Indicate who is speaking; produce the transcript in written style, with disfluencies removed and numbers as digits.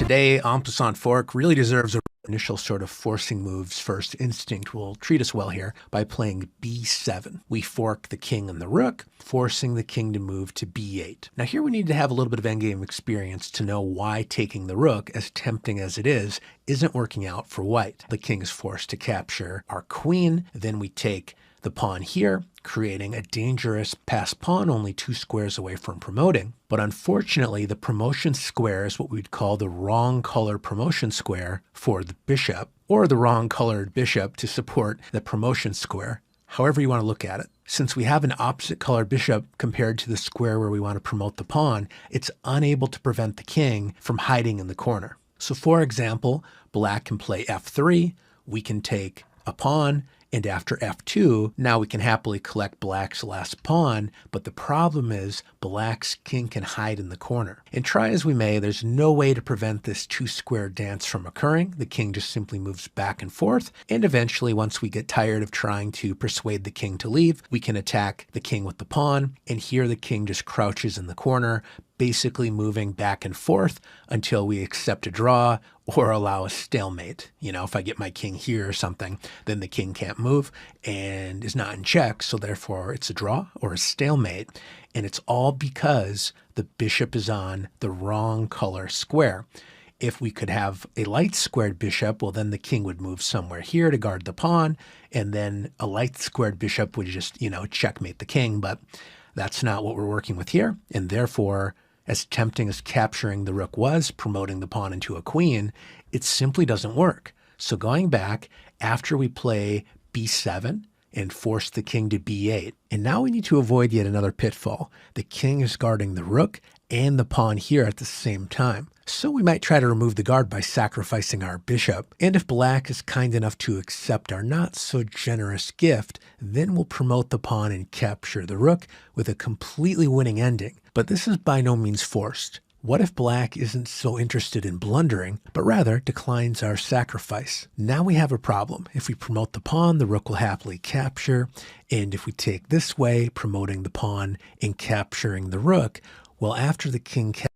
Speaker 1: Today, en passant fork really deserves a initial sort of forcing moves. First instinct will treat us well here by playing b7. We fork the king and the rook, forcing the king to move to b8. Now here we need to have a little bit of endgame experience to know why taking the rook, as tempting as it is, isn't working out for white. The king is forced to capture our queen, then we take the pawn here, creating a dangerous passed pawn only 2 squares away from promoting. But unfortunately, the promotion square is what we'd call the wrong color promotion square for the bishop, or the wrong colored bishop to support the promotion square, however you want to look at it. Since we have an opposite colored bishop compared to the square where we want to promote the pawn, it's unable to prevent the king from hiding in the corner. So for example, black can play f3, we can take a pawn, and after f2, now we can happily collect black's last pawn, but the problem is black's king can hide in the corner. And try as we may, there's no way to prevent this 2-square dance from occurring. The king just simply moves back and forth, and eventually once we get tired of trying to persuade the king to leave, we can attack the king with the pawn, and here the king just crouches in the corner, basically moving back and forth until we accept a draw or allow a stalemate. You know, if I get my king here or something, then the king can't move and is not in check, so therefore it's a draw or a stalemate. And it's all because the bishop is on the wrong color square. If we could have a light squared bishop, well, then the king would move somewhere here to guard the pawn, and then a light squared bishop would just, checkmate the king. But that's not what we're working with here, and therefore, as tempting as capturing the rook was, promoting the pawn into a queen, it simply doesn't work. So going back, after we play b7 and force the king to b8, and now we need to avoid yet another pitfall. The king is guarding the rook and the pawn here at the same time. So we might try to remove the guard by sacrificing our bishop, and if black is kind enough to accept our not so generous gift, then we'll promote the pawn and capture the rook with a completely winning ending. But this is by no means forced. What if black isn't so interested in blundering, but rather declines our sacrifice? Now we have a problem. If we promote the pawn, the rook will happily capture, and if we take this way, promoting the pawn and capturing the rook, well, after the king